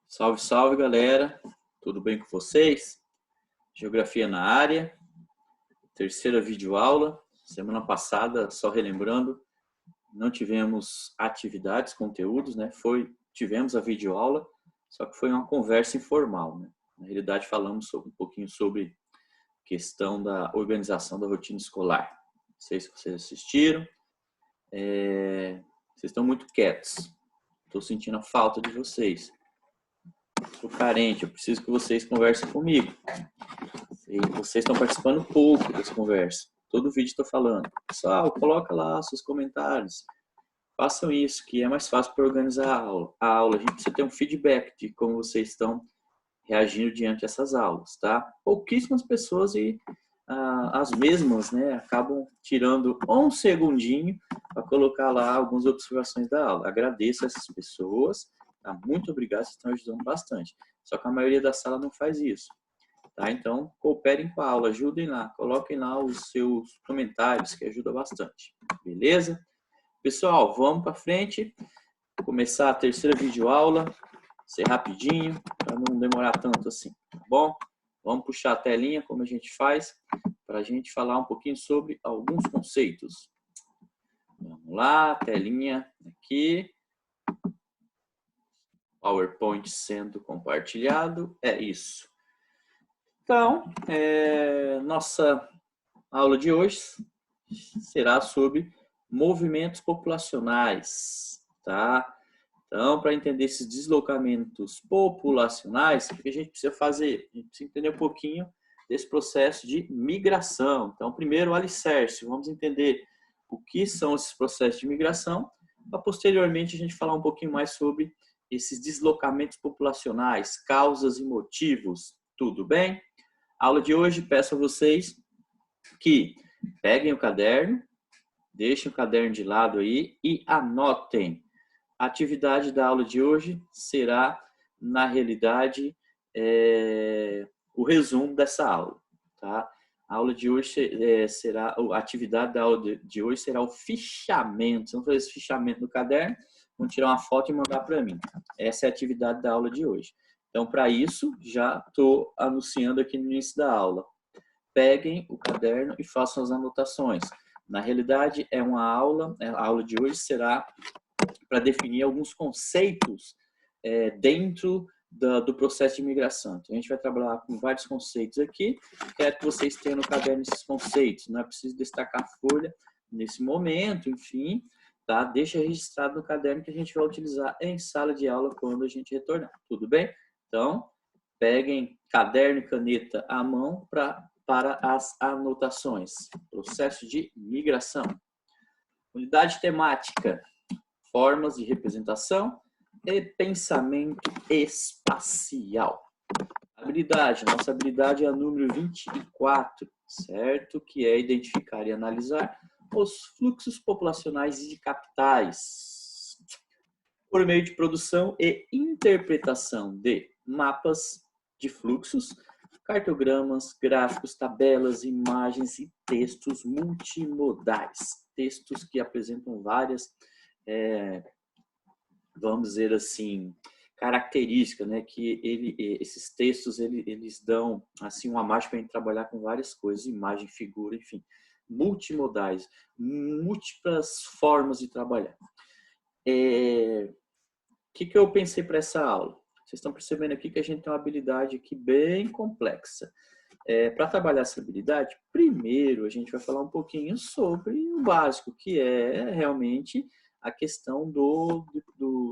Salve, salve, galera. Tudo bem com vocês? Geografia na área. Terceira videoaula. Semana passada, só relembrando, não tivemos atividades, conteúdos, né? Tivemos a videoaula, só que foi uma conversa informal, né? Na realidade, falamos um pouquinho sobre questão da organização da rotina escolar. Não sei se vocês assistiram. Vocês estão muito quietos. Estou sentindo a falta de vocês. Sou carente, eu preciso que vocês conversem comigo. E vocês estão participando pouco das conversas. Todo vídeo estou falando. Pessoal, coloca lá seus comentários. Façam isso, que é mais fácil para organizar a aula. A gente precisa ter um feedback de como vocês estão reagindo diante dessas aulas, tá? Pouquíssimas pessoas e as mesmas, né, acabam tirando um segundinho para colocar lá algumas observações da aula. Agradeço a essas pessoas. Tá? Muito obrigado, vocês estão ajudando bastante. Só que a maioria da sala não faz isso. Tá? Então, cooperem com a aula, ajudem lá, coloquem lá os seus comentários, que ajuda bastante. Beleza? Pessoal, vamos para frente. Vou começar a terceira videoaula. Ser rapidinho, para não demorar tanto assim, tá bom? Vamos puxar a telinha, como a gente faz, para a gente falar um pouquinho sobre alguns conceitos. Vamos lá, telinha aqui. PowerPoint sendo compartilhado. É isso. Então, nossa aula de hoje será sobre movimentos populacionais, tá? Então, para entender esses deslocamentos populacionais, o que a gente precisa fazer? A gente precisa entender um pouquinho desse processo de migração. Então, primeiro, o alicerce. Vamos entender o que são esses processos de migração, para posteriormente a gente falar um pouquinho mais sobre esses deslocamentos populacionais, causas e motivos. Tudo bem? A aula de hoje, peço a vocês que peguem o caderno, deixem o caderno de lado aí e anotem. A atividade da aula de hoje será, na realidade, o resumo dessa aula. Tá? A aula de hoje a atividade da aula de hoje será o fichamento. Vamos fazer esse fichamento no caderno, vamos tirar uma foto e mandar para mim. Essa é a atividade da aula de hoje. Então, para isso, já estou anunciando aqui no início da aula. Peguem o caderno e façam as anotações. Na realidade, a aula de hoje será para definir alguns conceitos dentro do processo de imigração. Então, a gente vai trabalhar com vários conceitos aqui. Quero que vocês tenham no caderno esses conceitos. Não é preciso destacar a folha nesse momento, enfim. Tá? Deixa registrado no caderno que a gente vai utilizar em sala de aula quando a gente retornar. Tudo bem? Então, peguem caderno e caneta à mão para as anotações. Processo de migração. Unidade temática. Formas de representação e pensamento espacial. Habilidade. Nossa habilidade é a número 24, certo? Que é identificar e analisar os fluxos populacionais e de capitais por meio de produção e interpretação de mapas de fluxos, cartogramas, gráficos, tabelas, imagens e textos multimodais. Textos que apresentam várias, vamos dizer assim, características, né? Que esses textos eles dão assim uma margem para a gente trabalhar com várias coisas, imagem, figura, enfim, multimodais, múltiplas formas de trabalhar. O que eu pensei para essa aula? Vocês estão percebendo aqui que a gente tem uma habilidade aqui bem complexa. Para trabalhar essa habilidade, primeiro a gente vai falar um pouquinho sobre o básico, que é realmente a questão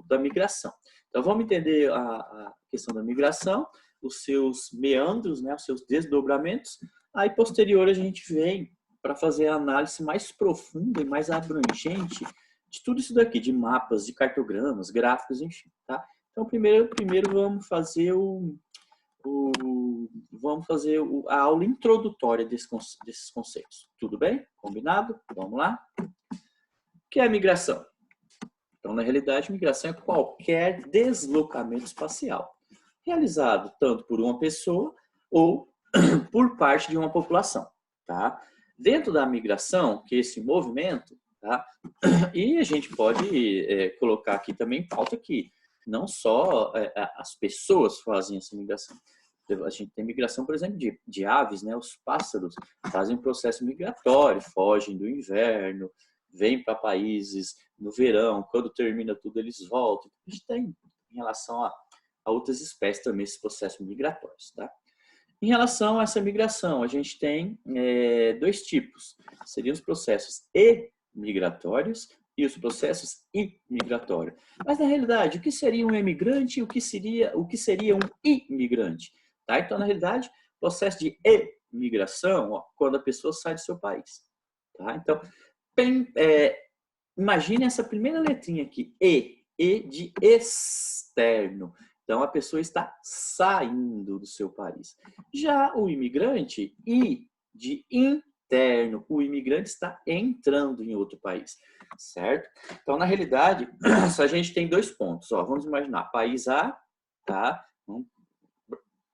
da migração. Então, vamos entender a questão da migração, os seus meandros, né, os seus desdobramentos. Aí, posterior, a gente vem para fazer a análise mais profunda e mais abrangente de tudo isso daqui, de mapas, de cartogramas, gráficos, enfim. Tá? Então, primeiro vamos fazer a aula introdutória desses conceitos. Tudo bem? Combinado? Vamos lá? O que é a migração? Então, na realidade, migração é qualquer deslocamento espacial, realizado tanto por uma pessoa ou por parte de uma população. Tá? Dentro da migração, que é esse movimento, tá? E a gente pode colocar aqui também pauta aqui. Não só as pessoas fazem essa migração. A gente tem migração, por exemplo, de aves, né? Os pássaros fazem um processo migratório, fogem do inverno, vêm para países no verão, quando termina tudo eles voltam. A gente tem, em relação a outras espécies também, esses processos migratórios, tá? Em relação a essa migração, a gente tem dois tipos. Seriam os processos emigratórios e os processos imigratórios. Mas, na realidade, o que seria um emigrante e o que seria um imigrante? Tá? Então, na realidade, o processo de emigração, quando a pessoa sai do seu país. Tá? Então, imagine essa primeira letrinha aqui, E de externo. Então, a pessoa está saindo do seu país. Já o imigrante, I de interno. O imigrante está entrando em outro país, certo? Então, na realidade, a gente tem dois pontos. Ó, vamos imaginar, país A, tá? Vamos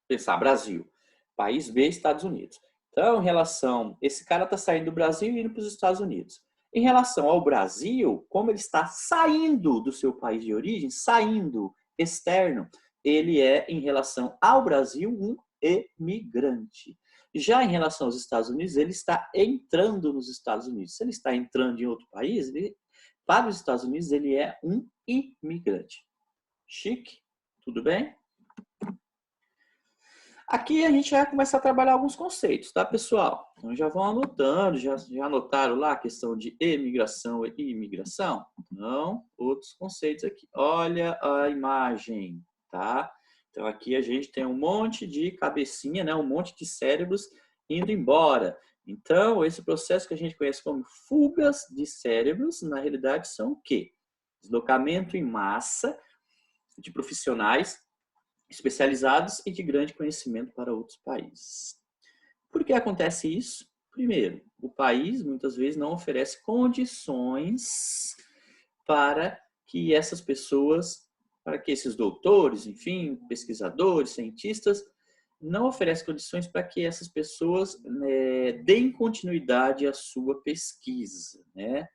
pensar, Brasil. País B, Estados Unidos. Então, em relação, esse cara está saindo do Brasil e indo para os Estados Unidos. Em relação ao Brasil, como ele está saindo do seu país de origem, saindo externo, ele é, em relação ao Brasil, um emigrante. Já em relação aos Estados Unidos, ele está entrando nos Estados Unidos. Se ele está entrando em outro país, para os Estados Unidos, ele é um imigrante. Chique? Tudo bem? Aqui a gente vai começar a trabalhar alguns conceitos, tá, pessoal? Então já vão anotando, já anotaram lá a questão de emigração e imigração? Não, outros conceitos aqui. Olha a imagem, tá? Então aqui a gente tem um monte de cabecinha, né? Um monte de cérebros indo embora. Então, esse processo que a gente conhece como fugas de cérebros, na realidade são o quê? Deslocamento em massa de profissionais especializados e de grande conhecimento para outros países. Por que acontece isso? Primeiro, o país muitas vezes não oferece condições para que essas pessoas, para que esses doutores, enfim, pesquisadores, cientistas, não oferece condições para que essas pessoas deem continuidade à sua pesquisa, né?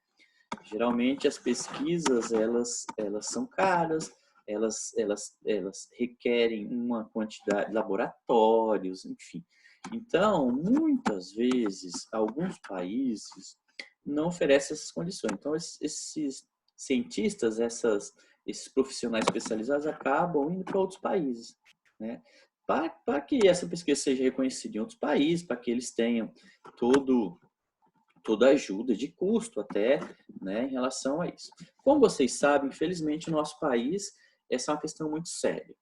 Geralmente as pesquisas elas são caras, elas requerem uma quantidade de laboratórios, enfim. Então, muitas vezes, alguns países não oferecem essas condições. Então, esses cientistas, esses profissionais especializados acabam indo para outros países, né? Para que essa pesquisa seja reconhecida em outros países, para que eles tenham toda ajuda de custo até, né, em relação a isso. Como vocês sabem, infelizmente, no nosso país, essa é uma questão muito séria.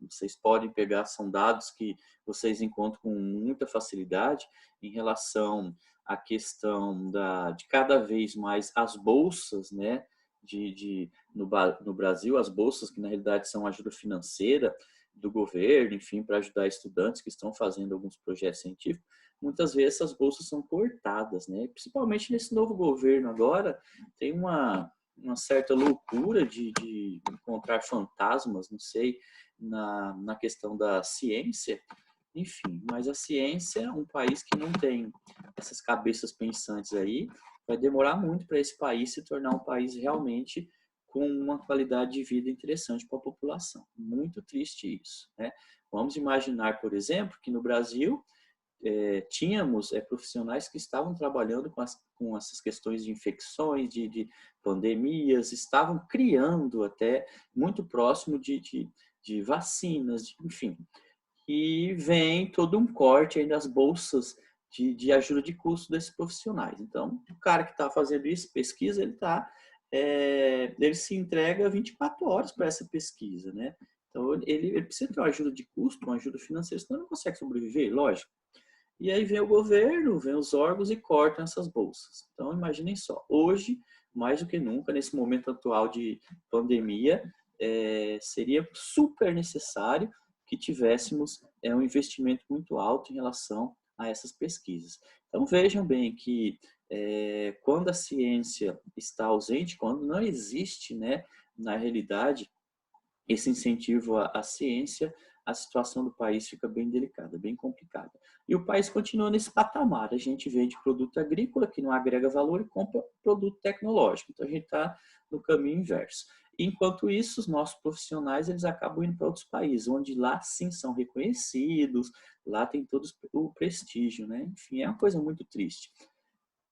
Vocês podem pegar, são dados que vocês encontram com muita facilidade em relação à questão de cada vez mais as bolsas, né, no Brasil, as bolsas que na realidade são ajuda financeira do governo, enfim, para ajudar estudantes que estão fazendo alguns projetos científicos. Muitas vezes essas bolsas são cortadas, né? Principalmente nesse novo governo agora, tem uma certa loucura de encontrar fantasmas, não sei, na questão da ciência, enfim. Mas a ciência, um país que não tem essas cabeças pensantes aí, vai demorar muito para esse país se tornar um país realmente com uma qualidade de vida interessante para a população. Muito triste isso, né? Vamos imaginar, por exemplo, que no Brasil tínhamos profissionais que estavam trabalhando com essas questões de infecções, de pandemias, estavam criando até muito próximo de vacinas, enfim. E vem todo um corte aí nas bolsas de ajuda de custo desses profissionais. Então, o cara que está fazendo isso, pesquisa, ele se entrega 24 horas para essa pesquisa, né? Então, ele precisa ter uma ajuda de custo, uma ajuda financeira, senão ele não consegue sobreviver, lógico. E aí vem o governo, vem os órgãos e cortam essas bolsas. Então, imaginem só, hoje, mais do que nunca, nesse momento atual de pandemia, seria super necessário que tivéssemos um investimento muito alto em relação a essas pesquisas. Então, vejam bem que quando a ciência está ausente, quando não existe, né, na realidade, esse incentivo à ciência, a situação do país fica bem delicada, bem complicada. E o país continua nesse patamar. A gente vende produto agrícola, que não agrega valor, e compra produto tecnológico. Então, a gente está no caminho inverso. Enquanto isso, os nossos profissionais eles acabam indo para outros países, onde lá sim são reconhecidos, lá tem todo o prestígio, né? Enfim, é uma coisa muito triste.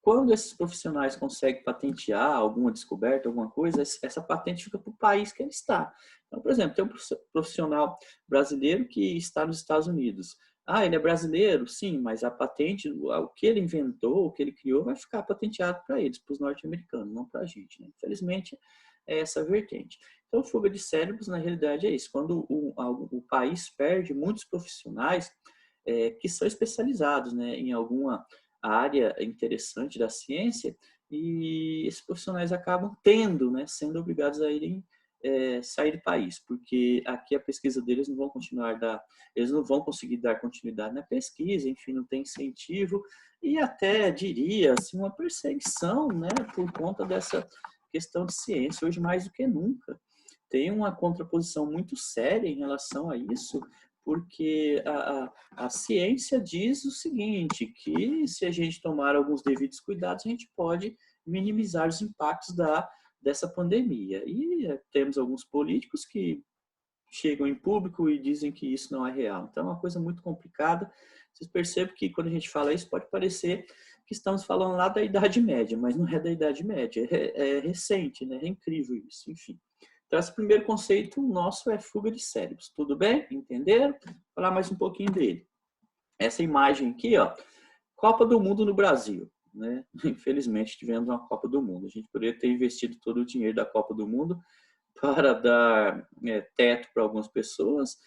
Quando esses profissionais conseguem patentear alguma descoberta, alguma coisa, essa patente fica para o país que ele está. Então, por exemplo, tem um profissional brasileiro que está nos Estados Unidos. Ah, ele é brasileiro? Sim, mas a patente, o que ele inventou, o que ele criou, vai ficar patenteado para eles, para os norte-americanos, não para a gente, né? Infelizmente, é essa a vertente. Então, fuga de cérebros, na realidade, é isso. Quando o país perde muitos profissionais que são especializados, né, em alguma área interessante da ciência, e esses profissionais acabam tendo, né, sendo obrigados a irem sair do país, porque aqui a pesquisa deles não vão eles não vão conseguir dar continuidade na pesquisa, enfim, não tem incentivo, e até diria assim, uma perseguição, né, por conta dessa questão de ciência, hoje mais do que nunca. Tem uma contraposição muito séria em relação a isso, porque a ciência diz o seguinte, que se a gente tomar alguns devidos cuidados, a gente pode minimizar os impactos dessa pandemia. E temos alguns políticos que chegam em público e dizem que isso não é real. Então é uma coisa muito complicada. Vocês percebem que quando a gente fala isso, pode parecer que estamos falando lá da Idade Média, mas não é da Idade Média, é recente, né? É incrível isso, enfim. Então, esse primeiro conceito nosso é fuga de cérebros. Tudo bem? Entenderam? Vou falar mais um pouquinho dele. Essa imagem aqui, ó, Copa do Mundo no Brasil, né? Infelizmente, tivemos uma Copa do Mundo. A gente poderia ter investido todo o dinheiro da Copa do Mundo para dar teto para algumas pessoas,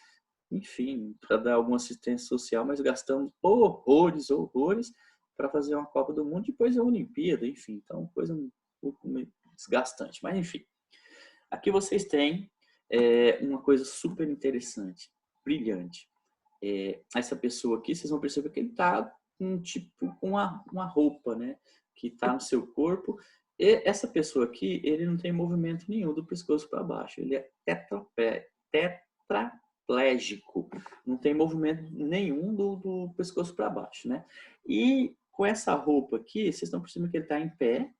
enfim, para dar alguma assistência social, mas gastamos horrores para fazer uma Copa do Mundo, depois a Olimpíada, enfim, então coisa um pouco desgastante. Mas enfim, aqui vocês têm uma coisa super interessante, brilhante. Essa pessoa aqui, vocês vão perceber que ele está com uma roupa, né, que está no seu corpo. E essa pessoa aqui, ele não tem movimento nenhum do pescoço para baixo. Ele é tetraplégico. Não tem movimento nenhum do pescoço para baixo, né? E com essa roupa aqui, vocês estão percebendo que ele está em pé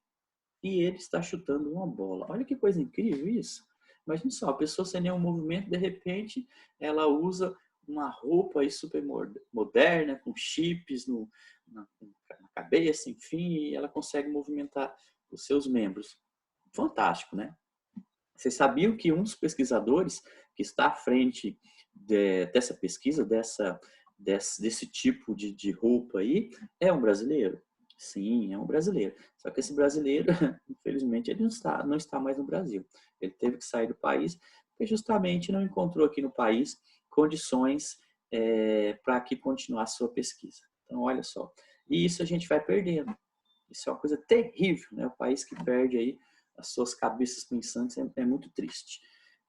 e ele está chutando uma bola. Olha que coisa incrível isso. Imagina só, a pessoa sem nenhum movimento, de repente, ela usa uma roupa aí super moderna, com chips na cabeça, enfim, e ela consegue movimentar os seus membros. Fantástico, né? Vocês sabiam que um dos pesquisadores que está à frente dessa pesquisa, desse tipo de roupa aí, é um brasileiro? Sim, é um brasileiro. Só que esse brasileiro, infelizmente, ele não está mais no Brasil. Ele teve que sair do país porque justamente não encontrou aqui no país condições para que continuasse sua pesquisa. Então, olha só. E isso a gente vai perdendo. Isso é uma coisa terrível, né? O país que perde aí as suas cabeças pensantes é muito triste.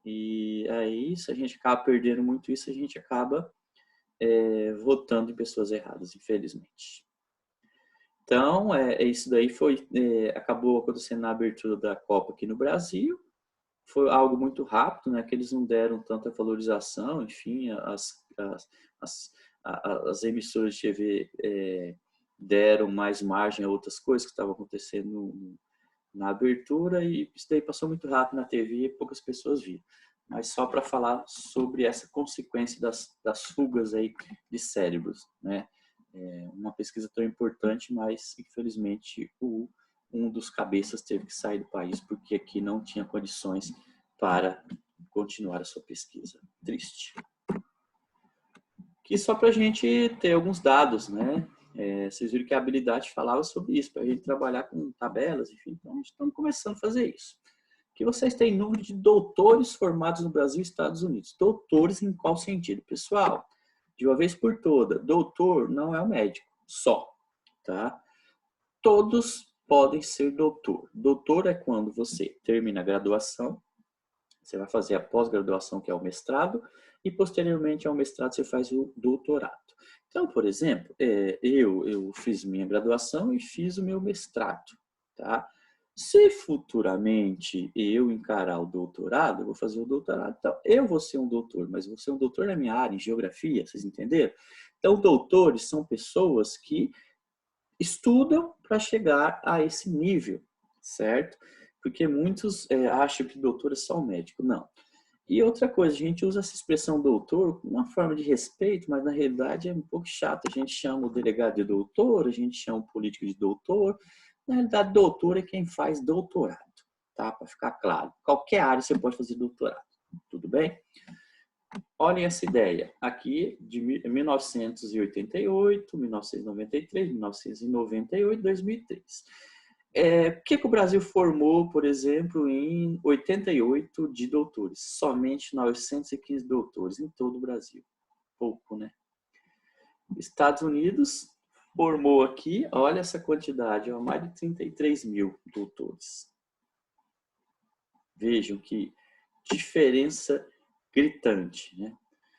E aí, se a gente acaba perdendo muito isso, a gente acaba votando em pessoas erradas, infelizmente. Então, isso daí acabou acontecendo na abertura da Copa aqui no Brasil. Foi algo muito rápido, né? Que eles não deram tanta valorização, enfim, as emissoras de TV deram mais margem a outras coisas que estavam acontecendo na abertura, e isso daí passou muito rápido na TV e poucas pessoas viram. Mas só para falar sobre essa consequência das fugas aí de cérebros, né? Uma pesquisa tão importante, mas infelizmente um dos cabeças teve que sair do país porque aqui não tinha condições para continuar a sua pesquisa. Triste. Aqui só para a gente ter alguns dados, né? Vocês viram que a habilidade falava sobre isso, para a gente trabalhar com tabelas, enfim, então estamos começando a fazer isso. Aqui vocês têm número de doutores formados no Brasil e Estados Unidos. Doutores em qual sentido? Pessoal, de uma vez por toda, doutor não é um médico só, tá? Todos podem ser doutor. Doutor é quando você termina a graduação, você vai fazer a pós-graduação, que é o mestrado, e posteriormente ao mestrado você faz o doutorado. Então, por exemplo, eu fiz minha graduação e fiz o meu mestrado, tá? Se futuramente eu encarar o doutorado, eu vou fazer o doutorado. Então, eu vou ser um doutor, mas vou ser um doutor na minha área, em geografia, vocês entenderam? Então, doutores são pessoas que estudam para chegar a esse nível, certo? Porque muitos acham que doutor é só um médico. Não. E outra coisa, a gente usa essa expressão doutor como uma forma de respeito, mas na realidade é um pouco chato. A gente chama o delegado de doutor, a gente chama o político de doutor. Na realidade, doutor é quem faz doutorado, tá? Para ficar claro. Qualquer área você pode fazer doutorado, tudo bem? Olhem essa ideia. Aqui de 1988, 1993, 1998, 2003. O que o Brasil formou, por exemplo, em 88 de doutores? Somente 915 doutores em todo o Brasil. Pouco, né? Estados Unidos formou aqui, olha essa quantidade, mais de 33 mil doutores. Vejam que diferença gritante, né?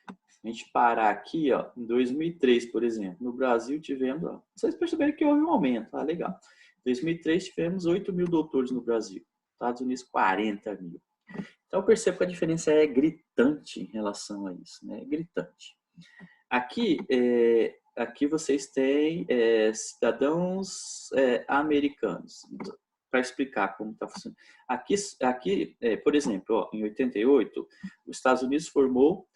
A gente parar aqui, ó, em 2003, por exemplo, no Brasil tivemos, ó, vocês perceberam que houve um aumento, legal. Em 2003 tivemos 8 mil doutores no Brasil, Estados Unidos 40 mil. Então eu percebo que a diferença é gritante em relação a isso, né? Gritante. Aqui, aqui vocês têm cidadãos americanos, para explicar como está funcionando. Aqui por exemplo, ó, em 88, os Estados Unidos formou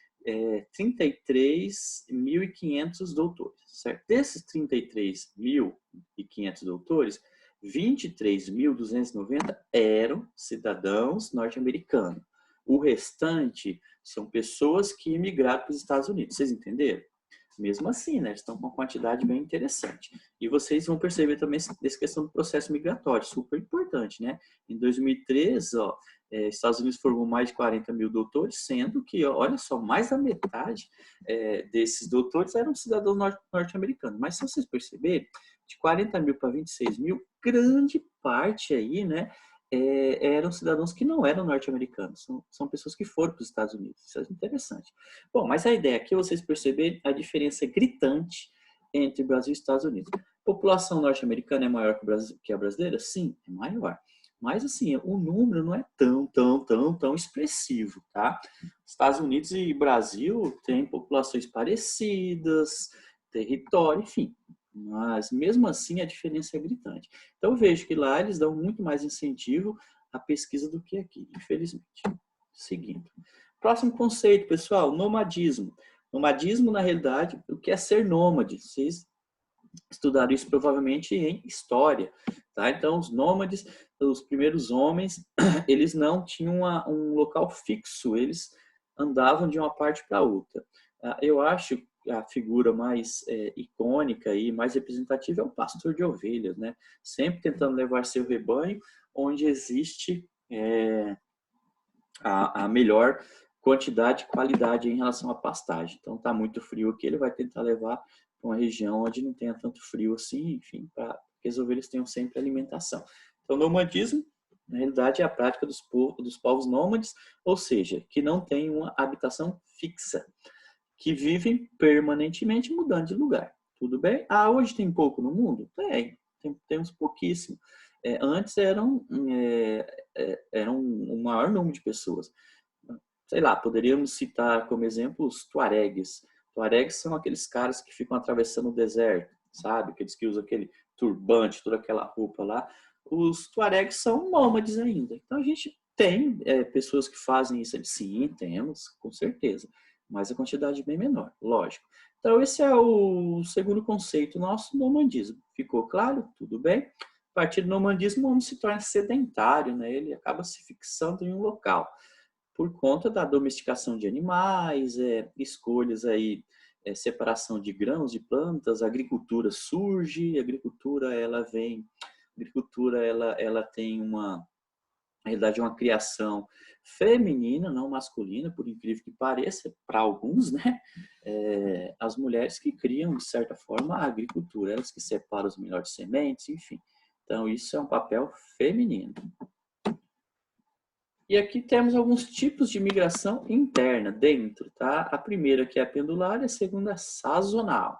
33.500 doutores, certo? Desses 33.500 doutores, 23.290 eram cidadãos norte-americanos. O restante são pessoas que imigraram para os Estados Unidos. Vocês entenderam? Mesmo assim, né? Estão com uma quantidade bem interessante. E vocês vão perceber também essa questão do processo migratório, super importante, né? Em 2013, ó, Estados Unidos formou mais de 40 mil doutores, sendo que, ó, olha só, mais da metade desses doutores eram cidadãos norte-americanos. Mas se vocês perceberem, de 40 mil para 26 mil, grande parte aí, né? Eram cidadãos que não eram norte-americanos, são pessoas que foram para os Estados Unidos. Isso é interessante. Bom, mas a ideia aqui é vocês perceberem a diferença gritante entre Brasil e Estados Unidos. A população norte-americana é maior que a brasileira? Sim, é maior. Mas, assim, o número não é tão expressivo, tá? Estados Unidos e Brasil têm populações parecidas, território, enfim. Mas, mesmo assim, a diferença é gritante. Então, eu vejo que lá eles dão muito mais incentivo à pesquisa do que aqui, infelizmente. Seguindo. Próximo conceito, pessoal, nomadismo. Nomadismo, na realidade, o que é ser nômade? Vocês estudaram isso provavelmente em história, tá? Então, os nômades, os primeiros homens, eles não tinham um local fixo, eles andavam de uma parte para outra. Eu acho a figura mais icônica e mais representativa é o pastor de ovelhas, né? Sempre tentando levar seu rebanho onde existe a melhor quantidade e qualidade em relação à pastagem. Então, está muito frio aqui, ele vai tentar levar para uma região onde não tenha tanto frio assim, enfim, para que as ovelhas tenham sempre alimentação. Então, nomadismo, na realidade, é a prática dos povos nômades, ou seja, que não têm uma habitação fixa, que vivem permanentemente mudando de lugar. Tudo bem? Hoje tem pouco no mundo? Temos pouquíssimo. Antes eram um maior número de pessoas. Sei lá, poderíamos citar como exemplo os tuaregues. Tuaregues são aqueles caras que ficam atravessando o deserto, sabe? Aqueles que usam aquele turbante, toda aquela roupa lá. Os tuaregues são nômades ainda. Então a gente tem pessoas que fazem isso. Sim, temos, com certeza. Mas a quantidade é bem menor, lógico. Então esse é o segundo conceito nosso, nomadismo. Ficou claro? Tudo bem? A partir do nomadismo, o homem se torna sedentário, né? Ele acaba se fixando em um local por conta da domesticação de animais, escolhas aí, separação de grãos e plantas, a agricultura surge, a agricultura ela tem na realidade uma criação feminina, não masculina, por incrível que pareça, para alguns, né? As mulheres que criam, de certa forma, a agricultura, elas que separam as melhores sementes, enfim. Então, isso é um papel feminino. E aqui temos alguns tipos de migração interna dentro, tá? A primeira que é a pendular e a segunda é sazonal.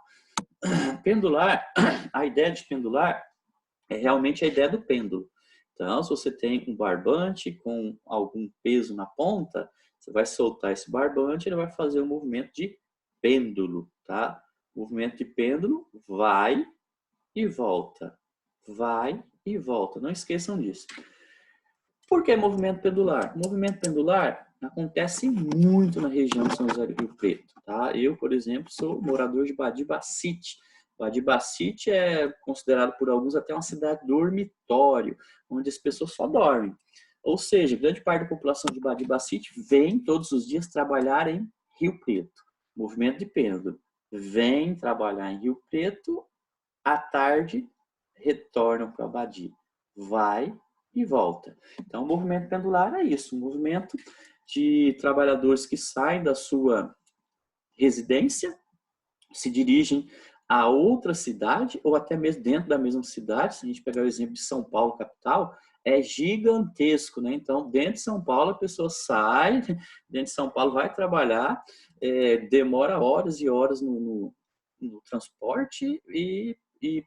Pendular, a ideia de pendular é realmente a ideia do pêndulo. Então, se você tem um barbante com algum peso na ponta, você vai soltar esse barbante e ele vai fazer um movimento de pêndulo, tá? O movimento de pêndulo vai e volta, vai e volta. Não esqueçam disso. Por que movimento pendular? O movimento pendular acontece muito na região de São José do Rio Preto, tá? Eu, por exemplo, sou morador de Badibacite. Badibacite é considerado por alguns até uma cidade dormitório, onde as pessoas só dormem. Ou seja, grande parte da população de Badibacite vem todos os dias trabalhar em Rio Preto. Movimento de pêndulo. Vem trabalhar em Rio Preto, à tarde retornam para Badi. Vai e volta. Então, o movimento pendular é isso, um movimento de trabalhadores que saem da sua residência, se dirigem a outra cidade, ou até mesmo dentro da mesma cidade. Se a gente pegar o exemplo de São Paulo, capital, é gigantesco, né? Então, dentro de São Paulo, a pessoa sai, dentro de São Paulo vai trabalhar, demora horas e horas no transporte e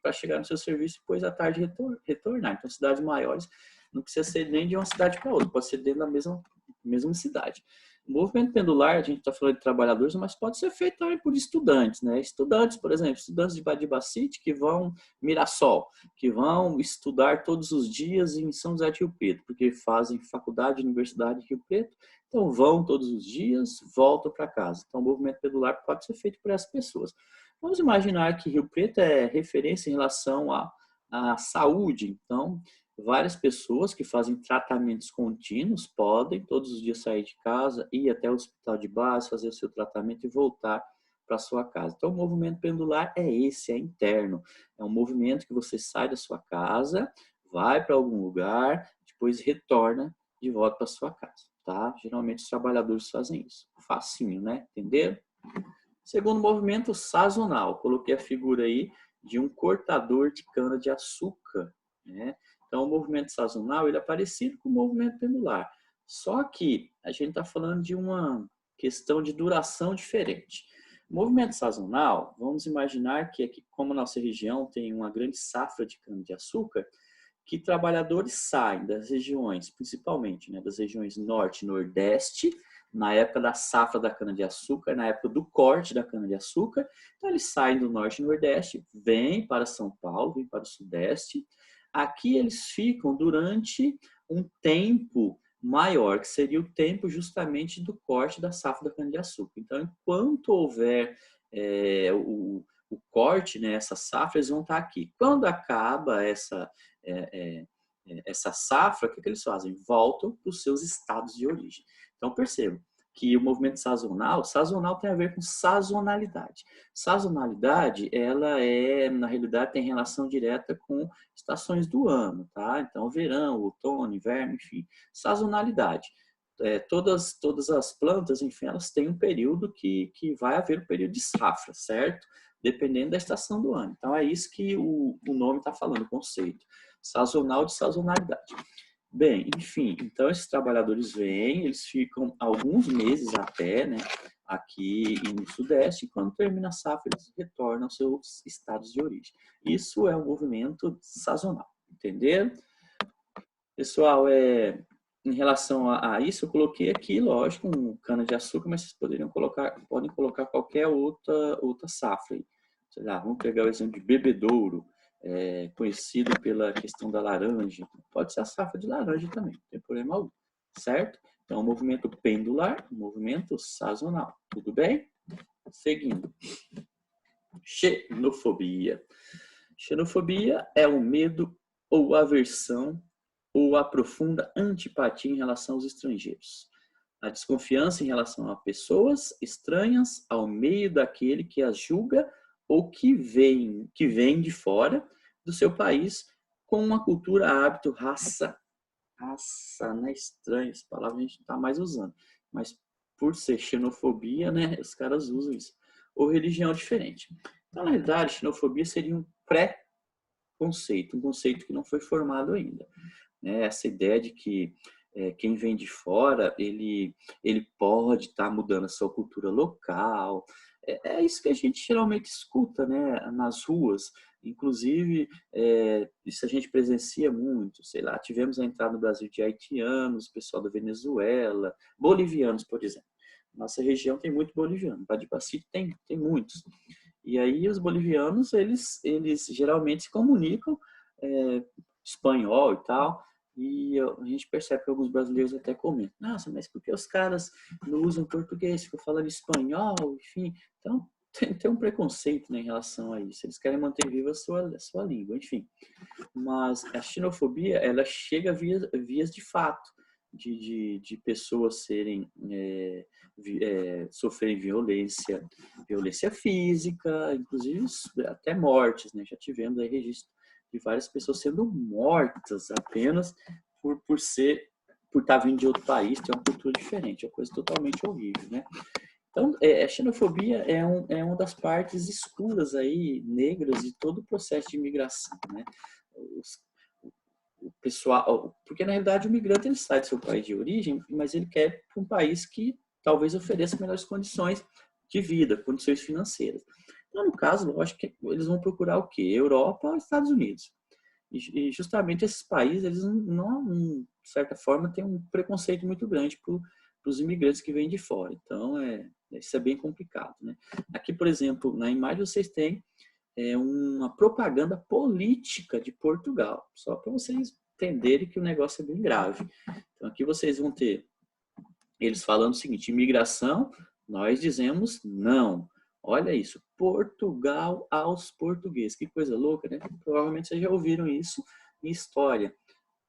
para chegar no seu serviço, depois à tarde retornar. Então, cidades maiores não precisa ser nem de uma cidade para outra, pode ser dentro da mesma cidade. O movimento pendular, a gente está falando de trabalhadores, mas pode ser feito também por estudantes, né? Estudantes, por exemplo, estudantes de Badibacite que vão Mirassol, que vão estudar todos os dias em São José do Rio Preto, porque fazem faculdade, universidade de Rio Preto, então vão todos os dias, voltam para casa. Então, o movimento pendular pode ser feito por essas pessoas. Vamos imaginar que Rio Preto é referência em relação à saúde, então várias pessoas que fazem tratamentos contínuos podem todos os dias sair de casa, ir até o hospital de base, fazer o seu tratamento e voltar para sua casa. Então, o movimento pendular é esse, é interno. É um movimento que você sai da sua casa, vai para algum lugar, depois retorna de volta para sua casa, tá? Geralmente os trabalhadores fazem isso. Facinho, né? Entenderam? Segundo movimento, sazonal. Coloquei a figura aí de um cortador de cana-de-açúcar, né? Então, o movimento sazonal ele é parecido com o movimento pendular. Só que a gente está falando de uma questão de duração diferente. O movimento sazonal, vamos imaginar que aqui, como a nossa região tem uma grande safra de cana-de-açúcar, que trabalhadores saem das regiões, principalmente, né, das regiões norte e nordeste, na época da safra da cana-de-açúcar, na época do corte da cana-de-açúcar. Então, eles saem do norte e nordeste, vêm para São Paulo, vêm para o sudeste. Aqui eles ficam durante um tempo maior, que seria o tempo justamente do corte da safra da cana-de-açúcar. Então, enquanto houver o corte, né, essa safra, eles vão estar aqui. Quando acaba essa safra, o que eles fazem? Voltam para os seus estados de origem. Então, percebam que o movimento sazonal tem a ver com sazonalidade. Sazonalidade, ela na realidade, tem relação direta com estações do ano, tá? Então, verão, outono, inverno, enfim. Sazonalidade. Todas as plantas, enfim, elas têm um período que vai haver um período de safra, certo? Dependendo da estação do ano. Então, é isso que o nome está falando, o conceito. Sazonal de sazonalidade. Bem, enfim, então esses trabalhadores vêm, eles ficam alguns meses até, né, aqui no Sudeste, e quando termina a safra, eles retornam aos seus estados de origem. Isso é um movimento sazonal, entenderam? Pessoal, em relação a isso, eu coloquei aqui, lógico, um cana-de-açúcar, mas vocês podem colocar qualquer outra safra aí. Sei lá, vamos pegar o exemplo de bebedouro, conhecido pela questão da laranja. Pode ser a safra de laranja também, não tem problema algum, certo? Então, movimento pendular, movimento sazonal. Tudo bem? Seguindo. Xenofobia. Xenofobia é o medo ou aversão ou a profunda antipatia em relação aos estrangeiros. A desconfiança em relação a pessoas estranhas ao meio daquele que as julga ou que vem de fora do seu país com uma cultura, hábito, raça, não é estranho, essa palavra a gente não está mais usando, mas por ser xenofobia, né, os caras usam isso. Ou religião diferente. Então, na realidade, xenofobia seria um pré-conceito, um conceito que não foi formado ainda. Essa ideia de que quem vem de fora, ele pode estar mudando a sua cultura local. Isso que a gente geralmente escuta, né, nas ruas. Inclusive, isso a gente presencia muito. Sei lá, tivemos a entrada no Brasil de haitianos, pessoal da Venezuela, bolivianos, por exemplo. Nossa região tem muito boliviano. Badibacite tem muitos. E aí os bolivianos, eles geralmente se comunicam espanhol e tal, E a gente percebe que alguns brasileiros até comentam, nossa, mas por que os caras não usam português, ficam falando espanhol, enfim. Então, tem um preconceito, né, em relação a isso. Eles querem manter viva a sua língua, enfim. Mas a xenofobia, ela chega vias de fato, de pessoas serem, sofrerem violência física, inclusive até mortes, né? Já tivemos aí registro de várias pessoas sendo mortas apenas por estar vindo de outro país, ter uma cultura diferente, é uma coisa totalmente horrível, né? Então, a xenofobia é uma das partes escuras aí, negras, de todo o processo de imigração, né? Os, o pessoal, porque na realidade o migrante ele sai do seu país de origem, mas ele quer para um país que talvez ofereça melhores condições de vida, condições financeiras. Então, no caso, lógico que eles vão procurar o quê? Europa ou Estados Unidos. E justamente esses países, eles não, de certa forma, têm um preconceito muito grande para os imigrantes que vêm de fora. Então, isso é bem complicado, né? Aqui, por exemplo, na imagem vocês têm uma propaganda política de Portugal, só para vocês entenderem que o negócio é bem grave. Então, aqui vocês vão ter eles falando o seguinte: imigração, nós dizemos não. Olha isso, Portugal aos portugueses. Que coisa louca, né? Provavelmente vocês já ouviram isso em história.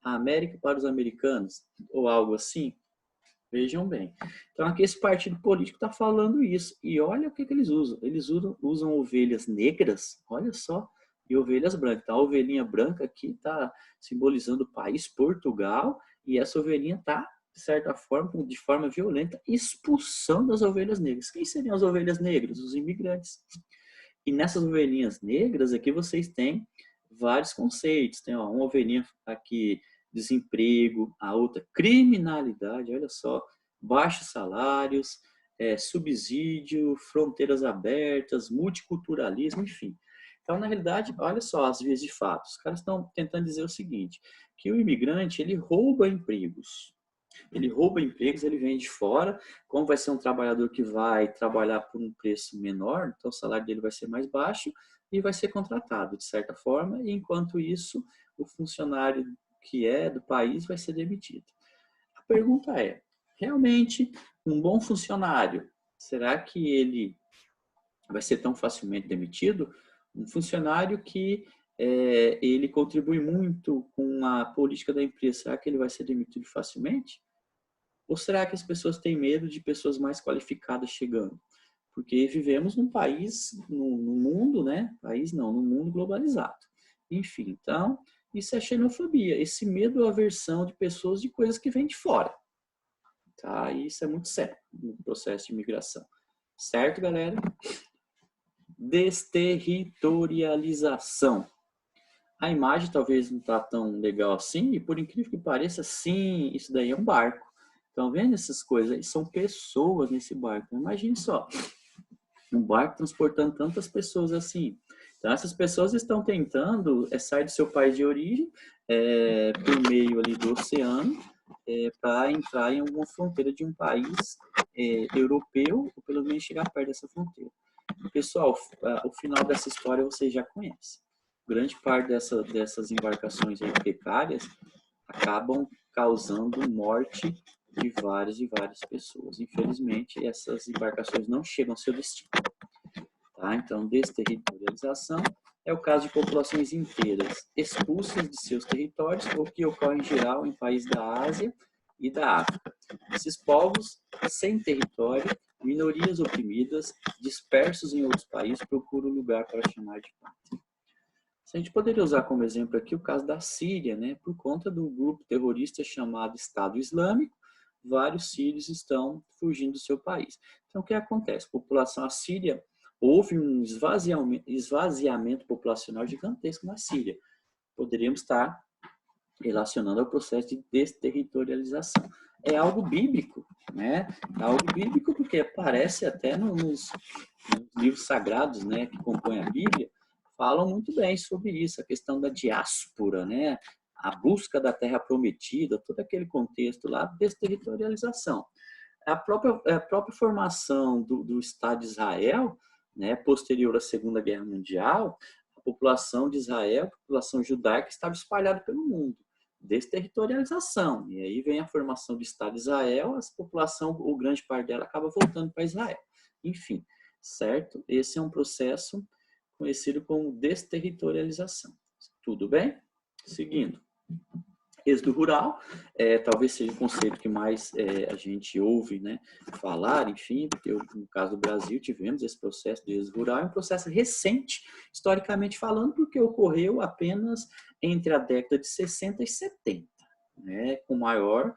A América para os americanos, ou algo assim. Vejam bem. Então, aqui esse partido político está falando isso. E olha o que eles usam. Eles usam ovelhas negras, olha só, e ovelhas brancas. Então, a ovelhinha branca aqui está simbolizando o país Portugal, e essa ovelhinha está, de certa forma, de forma violenta, expulsando as ovelhas negras. Quem seriam as ovelhas negras? Os imigrantes. E nessas ovelhinhas negras aqui vocês têm vários conceitos. Tem uma ovelhinha aqui, desemprego, a outra criminalidade, olha só, baixos salários, subsídio, fronteiras abertas, multiculturalismo, enfim. Então, na realidade, olha só as vias de fato. Os caras estão tentando dizer o seguinte, que o imigrante, ele rouba empregos. Ele rouba empregos, ele vem de fora. Como vai ser um trabalhador que vai trabalhar por um preço menor, então o salário dele vai ser mais baixo e vai ser contratado de certa forma, e enquanto isso, o funcionário que é do país vai ser demitido. A pergunta é, realmente, um bom funcionário, será que ele vai ser tão facilmente demitido? Um funcionário que ele contribui muito com a política da empresa, será que ele vai ser demitido facilmente? Ou será que as pessoas têm medo de pessoas mais qualificadas chegando? Porque vivemos num país, num mundo, né? País não, num mundo globalizado. Enfim, então, isso é xenofobia, esse medo ou aversão de pessoas de coisas que vêm de fora. Tá? E isso é muito sério no processo de imigração. Certo, galera? Desterritorialização. A imagem talvez não está tão legal assim, e por incrível que pareça, sim, isso daí é um barco. Estão vendo essas coisas? E são pessoas nesse barco. Imagine só, um barco transportando tantas pessoas assim. Então, essas pessoas estão tentando sair do seu país de origem, por meio ali do oceano, para entrar em alguma fronteira de um país europeu, ou pelo menos chegar perto dessa fronteira. Pessoal, o final dessa história vocês já conhecem. Grande parte dessas embarcações aí precárias acabam causando morte de várias e várias pessoas. Infelizmente, essas embarcações não chegam ao seu destino. Tá? Então, desterritorialização é o caso de populações inteiras expulsas de seus territórios, o que ocorre em geral em países da Ásia e da África. Esses povos sem território, minorias oprimidas, dispersos em outros países, procuram lugar para chamar de pátria. A gente poderia usar como exemplo aqui o caso da Síria, né? Por conta do grupo terrorista chamado Estado Islâmico, vários sírios estão fugindo do seu país. Então, o que acontece? A população assíria, houve um esvaziamento populacional gigantesco na Síria. Poderíamos estar relacionando ao processo de desterritorialização. É algo bíblico, né? É algo bíblico porque aparece até nos livros sagrados, né, que compõem a Bíblia, falam muito bem sobre isso, a questão da diáspora, né? A busca da terra prometida, todo aquele contexto lá, desterritorialização. A própria formação do Estado de Israel, né, posterior à Segunda Guerra Mundial, a população de Israel, a população judaica, estava espalhada pelo mundo. desterritorialização. E aí vem a formação do Estado de Israel, a população, ou grande parte dela, acaba voltando para Israel. Enfim, certo? Esse é um processo conhecido como desterritorialização. Tudo bem? Seguindo. Êxodo rural, talvez seja o conceito que mais a gente ouve, né, falar, enfim, porque no caso do Brasil tivemos esse processo de êxodo rural, é um processo recente, historicamente falando, porque ocorreu apenas entre a década de 60 e 70, né, com maior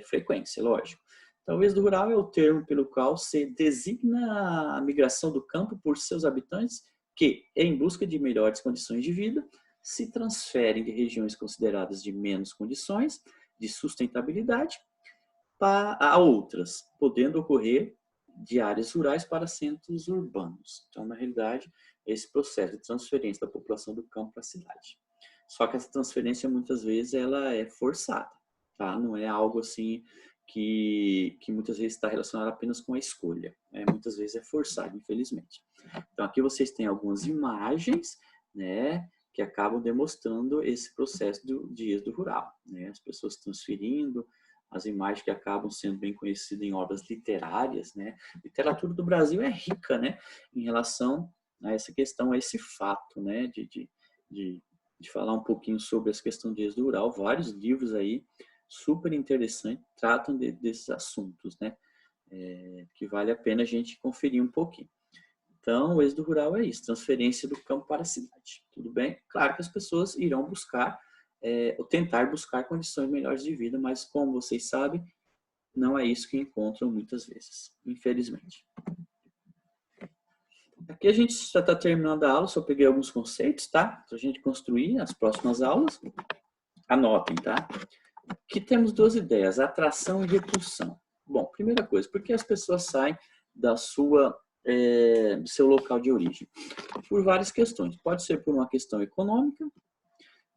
frequência, lógico. Então, o êxodo rural é o termo pelo qual se designa a migração do campo por seus habitantes que, em busca de melhores condições de vida, se transferem de regiões consideradas de menos condições de sustentabilidade a outras, podendo ocorrer de áreas rurais para centros urbanos. Então, na realidade, esse processo de transferência da população do campo para a cidade. Só que essa transferência, muitas vezes, ela é forçada, tá? Não é algo assim que muitas vezes está relacionado apenas com a escolha. Muitas vezes é forçado, infelizmente. Então, aqui vocês têm algumas imagens, né, que acabam demonstrando esse processo de êxodo rural, né? As pessoas transferindo, as imagens que acabam sendo bem conhecidas em obras literárias, né? A literatura do Brasil é rica, né, em relação a essa questão, a esse fato, né, de falar um pouquinho sobre essa questão de êxodo rural. Vários livros aí super interessantes tratam desses assuntos, né? Que vale a pena a gente conferir um pouquinho. Então, o êxodo rural é isso, transferência do campo para a cidade. Tudo bem? Claro que as pessoas irão buscar, ou tentar buscar condições melhores de vida, mas como vocês sabem, não é isso que encontram muitas vezes, infelizmente. Aqui a gente já está terminando a aula, só peguei alguns conceitos, tá? Para a gente construir as próximas aulas. Anotem, tá? Aqui temos duas ideias, atração e repulsão. Bom, primeira coisa, por que as pessoas saem do seu local de origem? Por várias questões. Pode ser por uma questão econômica,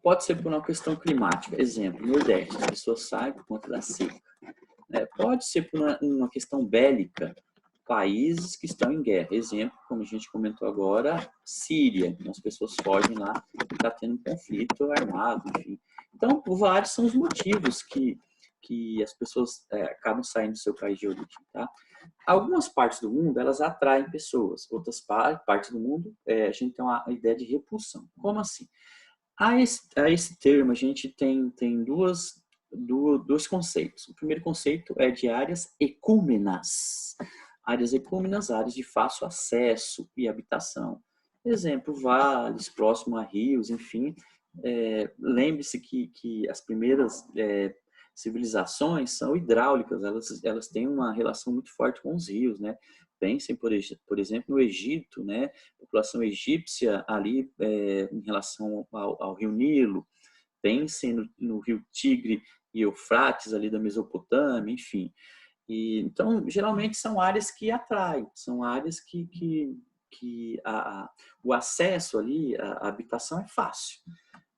pode ser por uma questão climática. Exemplo, Nordeste, as pessoas saem por conta da seca. Pode ser por uma questão bélica, países que estão em guerra. Exemplo, como a gente comentou agora, Síria. As pessoas fogem lá e está tendo um conflito armado, enfim. Então, vários são os motivos que as pessoas acabam saindo do seu país de origem, tá? Algumas partes do mundo, elas atraem pessoas. Outras partes do mundo, a gente tem uma ideia de repulsão. Como assim? A esse termo, a gente tem dois conceitos. O primeiro conceito é de áreas ecúmenas. Áreas ecúmenas, áreas de fácil acesso e habitação. Exemplo, vales, próximo a rios, enfim. Lembre-se que as primeiras civilizações são hidráulicas, elas têm uma relação muito forte com os rios, né? Pensem, por exemplo, no Egito, né? A população egípcia ali em relação ao rio Nilo. Pensem no rio Tigre e Eufrates ali da Mesopotâmia, enfim. Então, geralmente são áreas que atraem, são áreas que o acesso ali, a habitação é fácil.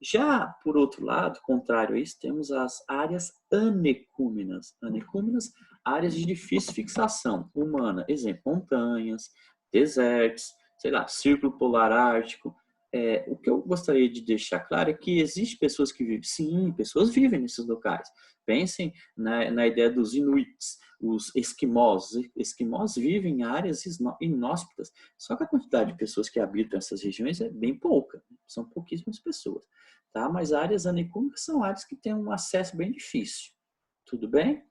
Já, por outro lado, contrário a isso, temos as áreas anecúmenas. Anecúmenas, áreas de difícil fixação humana. Exemplo, montanhas, desertos, sei lá, círculo polar ártico. O que eu gostaria de deixar claro é que existem pessoas que vivem. Sim, pessoas vivem nesses locais. Pensem na ideia dos inuits, os esquimós. Os esquimós vivem em áreas inóspitas. Só que a quantidade de pessoas que habitam essas regiões é bem pouca. São pouquíssimas pessoas. Tá? Mas áreas anicúmicas são áreas que têm um acesso bem difícil. Tudo bem?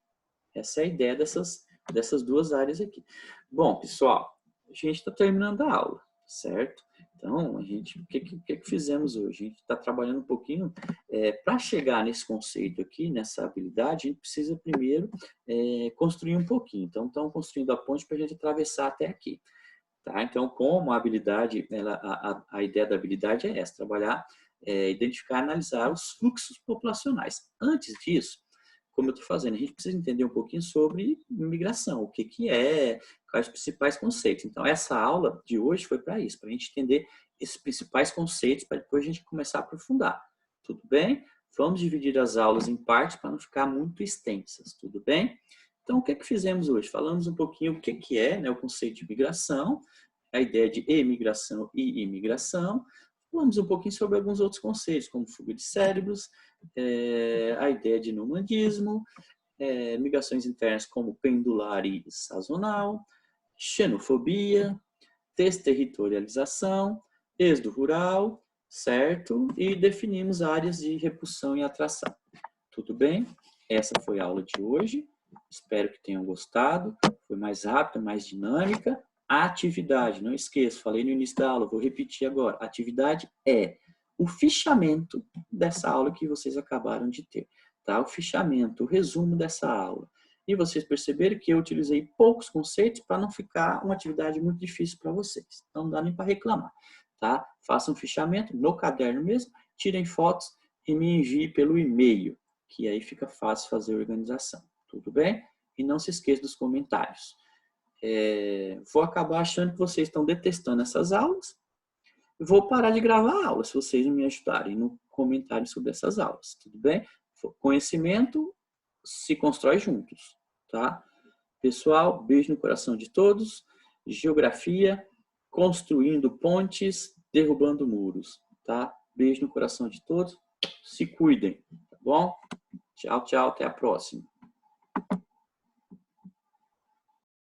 Essa é a ideia dessas duas áreas aqui. Bom, pessoal, a gente está terminando a aula, certo? Então, o que fizemos hoje? A gente está trabalhando um pouquinho. Para chegar nesse conceito aqui, nessa habilidade, a gente precisa primeiro construir um pouquinho. Então, estamos construindo a ponte para a gente atravessar até aqui. Tá? Então, como a habilidade, a ideia da habilidade é essa, trabalhar, identificar e analisar os fluxos populacionais. Antes disso, como eu estou fazendo, a gente precisa entender um pouquinho sobre migração, o que é, quais os principais conceitos. Então, essa aula de hoje foi para isso, para a gente entender esses principais conceitos, para depois a gente começar a aprofundar. Tudo bem? Vamos dividir as aulas em partes para não ficar muito extensas, tudo bem? Então, o que fizemos hoje? Falamos um pouquinho o que é, né, o conceito de migração, a ideia de emigração e imigração. Falamos um pouquinho sobre alguns outros conceitos, como fuga de cérebros, a ideia de nomadismo, migrações internas como pendular e sazonal, xenofobia, desterritorialização, êxodo rural, certo? E definimos áreas de repulsão e atração. Tudo bem? Essa foi a aula de hoje. Espero que tenham gostado. Foi mais rápida, mais dinâmica. A atividade, não esqueça, falei no início da aula, vou repetir agora. A atividade é o fichamento dessa aula que vocês acabaram de ter. Tá? O fichamento, o resumo dessa aula. E vocês perceberam que eu utilizei poucos conceitos para não ficar uma atividade muito difícil para vocês. Então, não dá nem para reclamar. Tá? Façam um fichamento no caderno mesmo, tirem fotos e me enviem pelo e-mail, que aí fica fácil fazer a organização. Tudo bem? E não se esqueça dos comentários. Vou acabar achando que vocês estão detestando essas aulas. Vou parar de gravar a aula se vocês não me ajudarem no comentário sobre essas aulas. Tudo bem? Conhecimento se constrói juntos, tá? Pessoal, beijo no coração de todos. Geografia, construindo pontes, derrubando muros, tá? Beijo no coração de todos. Se cuidem, tá bom? Tchau, tchau, até a próxima.